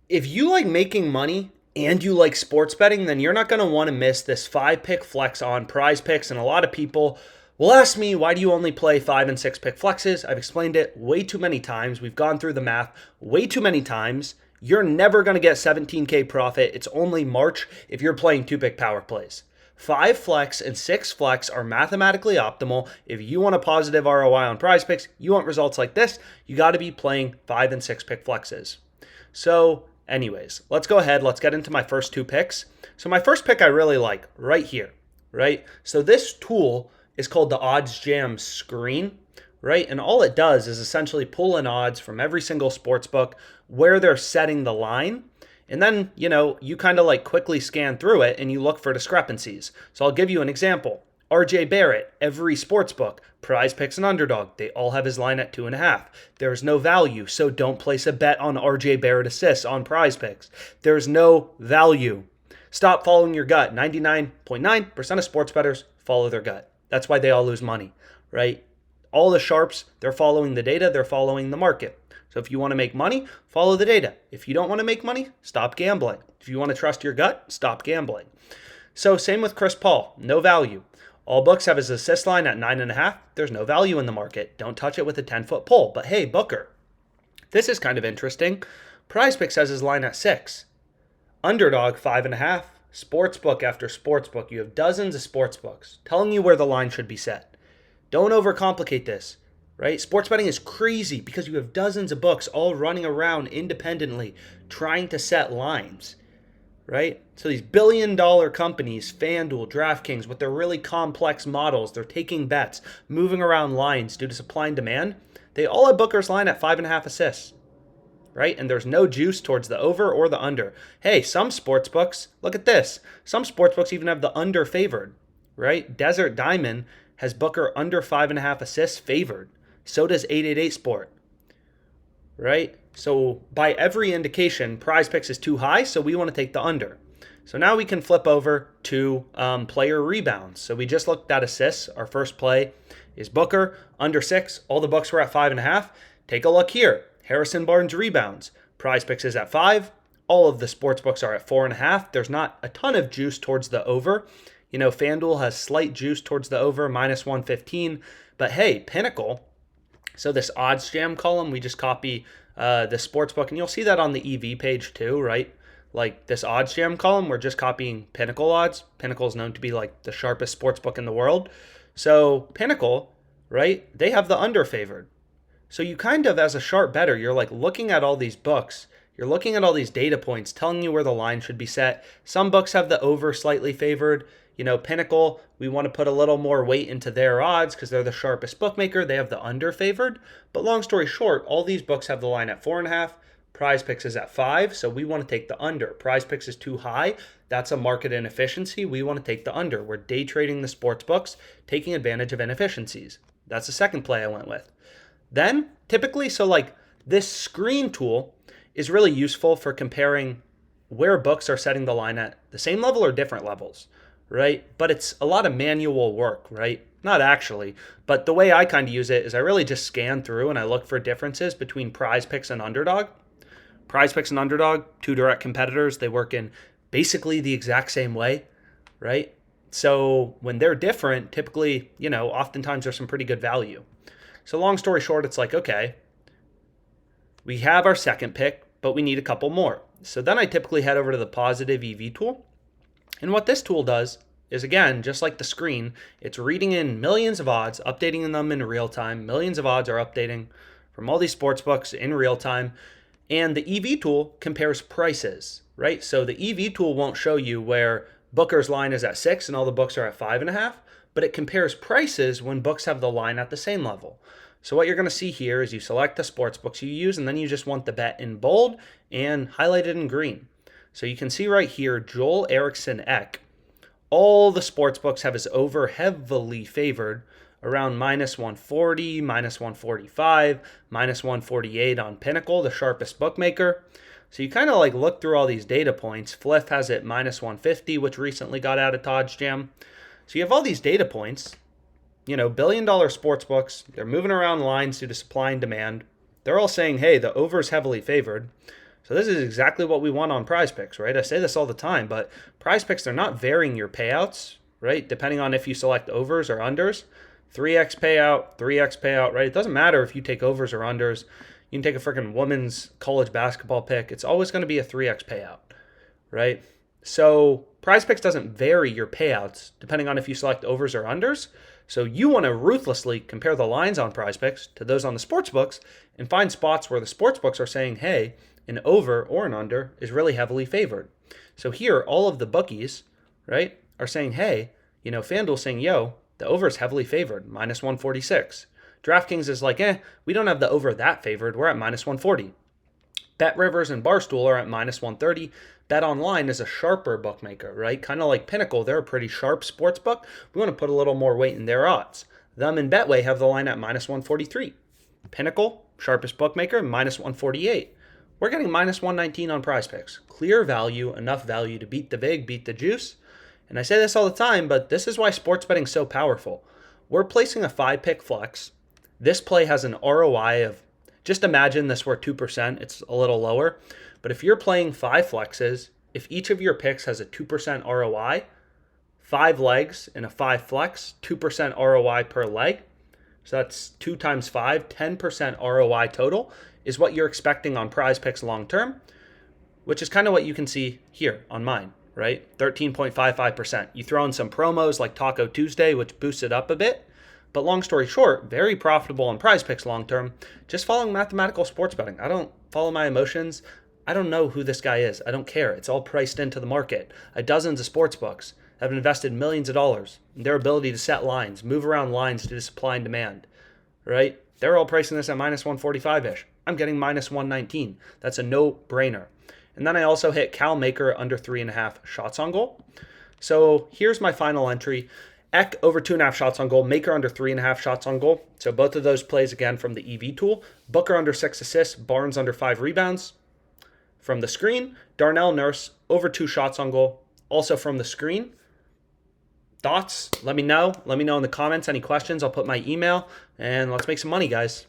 If you like making money and you like sports betting, then you're not going to want to miss this 5 pick flex on PrizePicks. And a lot of people will ask me, why do you only play 5 and 6 pick flexes? I've explained it way too many times. We've gone through the math way too many times. You're never going to get 17K profit. It's only March if you're playing 2 pick power plays. 5 flex and 6 flex are mathematically optimal. If you want a positive ROI on PrizePicks, you want results like this, you got to be playing 5 and 6 pick flexes. So, anyways, let's go ahead. Let's get into my first 2 picks. So, my first pick I really like right here, right? So, this tool is called the OddsJam screen, right? And all it does is essentially pull in odds from every single sports book where they're setting the line. And then, you kind of like quickly scan through it and you look for discrepancies. So I'll give you an example. RJ Barrett, every sports book, PrizePicks and Underdog, they all have his line at 2.5. There's no value, so don't place a bet on RJ Barrett assists on PrizePicks. There's no value. Stop following your gut. 99.9% of sports bettors follow their gut. That's why they all lose money, right? All the sharps, they're following the data, they're following the market. So if you want to make money, follow the data. If you don't want to make money, stop gambling. If you want to trust your gut, stop gambling. So same with Chris Paul, no value. All books have his assist line at 9.5. There's no value in the market. Don't touch it with a 10-foot pole. But hey, Booker, this is kind of interesting. PrizePicks has his line at 6. Underdog 5.5. Sportsbook after sportsbook. You have dozens of sports books telling you where the line should be set. Don't overcomplicate this, right? Sports betting is crazy because you have dozens of books all running around independently trying to set lines, right? So these billion-dollar companies, FanDuel, DraftKings, with their really complex models, they're taking bets, moving around lines due to supply and demand. They all have Booker's line at 5.5 assists, right? And there's no juice towards the over or the under. Hey, some sports books, look at this. Some sports books even have the under favored, right? Desert Diamond has Booker under 5.5 assists favored. So does 888 Sport, right? So by every indication, PrizePicks is too high, so we want to take the under. So now we can flip over to player rebounds. So we just looked at assists. Our first play is Booker, under 6. All the books were at 5.5. Take a look here. Harrison Barnes rebounds. PrizePicks is at 5. All of the sports books are at 4.5. There's not a ton of juice towards the over. FanDuel has slight juice towards the over, minus 115. But hey, Pinnacle. So this OddsJam column, we just copy the sports book, and you'll see that on the EV page too, right? Like this OddsJam column, we're just copying Pinnacle odds. Pinnacle is known to be like the sharpest sports book in the world. So Pinnacle, right? They have the under favored. So you kind of, as a sharp bettor, you're like looking at all these books. You're looking at all these data points telling you where the line should be set. Some books have the over slightly favored. Pinnacle, we want to put a little more weight into their odds because they're the sharpest bookmaker. They have the under favored. But long story short, all these books have the line at 4.5. PrizePicks is at 5, so we want to take the under. PrizePicks is too high. That's a market inefficiency. We want to take the under. We're day trading the sports books, taking advantage of inefficiencies. That's the second play I went with. Then, typically, so like this screen tool is really useful for comparing where books are setting the line at the same level or different levels, right? But it's a lot of manual work, right? Not actually, but the way I kind of use it is I really just scan through and I look for differences between PrizePicks and Underdog. PrizePicks and Underdog, two direct competitors, they work in basically the exact same way, right? So when they're different, typically, oftentimes there's some pretty good value. So long story short, it's like, okay, we have our second pick, but we need a couple more. So then I typically head over to the positive EV tool. And what this tool does is, again, just like the screen, it's reading in millions of odds, updating them in real time. Millions of odds are updating from all these sports books in real time. And the EV tool compares prices, right? So the EV tool won't show you where Booker's line is at 6 and all the books are at 5.5, but it compares prices when books have the line at the same level. So what you're going to see here is you select the sports books you use, and then you just want the bet in bold and highlighted in green. So you can see right here, Joel Eriksson Ek. All the sports books have his over heavily favored, around minus 140, minus 145, minus 148 on Pinnacle, the sharpest bookmaker. So you kind of like look through all these data points. Fliff has it minus 150, which recently got out of OddsJam. So you have all these data points. Billion-dollar sports books, they're moving around lines due to supply and demand. They're all saying, hey, the over is heavily favored. So this is exactly what we want on PrizePicks, right? I say this all the time, but PrizePicks, they're not varying your payouts, right? Depending on if you select overs or unders. 3x payout, 3x payout, right? It doesn't matter if you take overs or unders. You can take a freaking women's college basketball pick. It's always going to be a 3x payout, right? So PrizePicks doesn't vary your payouts depending on if you select overs or unders. So you want to ruthlessly compare the lines on PrizePicks to those on the sportsbooks and find spots where the sportsbooks are saying, hey, an over or an under is really heavily favored. So here, all of the bookies, right, are saying, hey, FanDuel's saying, yo, the over is heavily favored, minus 146. DraftKings is like, we don't have the over that favored. We're at minus 140. BetRivers and Barstool are at minus 130. BetOnline is a sharper bookmaker, right? Kind of like Pinnacle. They're a pretty sharp sports book. We want to put a little more weight in their odds. Them and Betway have the line at minus 143. Pinnacle, sharpest bookmaker, minus 148. We're getting minus 119 on PrizePicks. Clear value, enough value to beat the vig, beat the juice. And I say this all the time, but this is why sports betting is so powerful. We're placing a 5-pick flex. This play has an ROI of, just imagine this were 2%, it's a little lower. But if you're playing 5 flexes, if each of your picks has a 2% ROI, 5 legs in a 5 flex, 2% ROI per leg. So that's 2 times 5, 10% ROI total is what you're expecting on PrizePicks long term, which is kind of what you can see here on mine, right? 13.55%. You throw in some promos like Taco Tuesday, which boosts it up a bit. But long story short, very profitable on PrizePicks long term, just following mathematical sports betting. I don't follow my emotions. I don't know who this guy is. I don't care. It's all priced into the market. Dozens of sports books have invested millions of dollars in their ability to set lines, move around lines due to supply and demand, right? They're all pricing this at minus 145-ish. I'm getting minus 119. That's a no-brainer. And then I also hit Cal Maker under 3.5 shots on goal. So here's my final entry. Eck over 2.5 shots on goal. Maker under 3.5 shots on goal. So both of those plays again from the EV tool. Booker under 6 assists. Barnes under 5 rebounds. From the screen, Darnell Nurse over 2 shots on goal. Also from the screen. Thoughts? Let me know. Let me know in the comments any questions. I'll put my email and let's make some money, guys.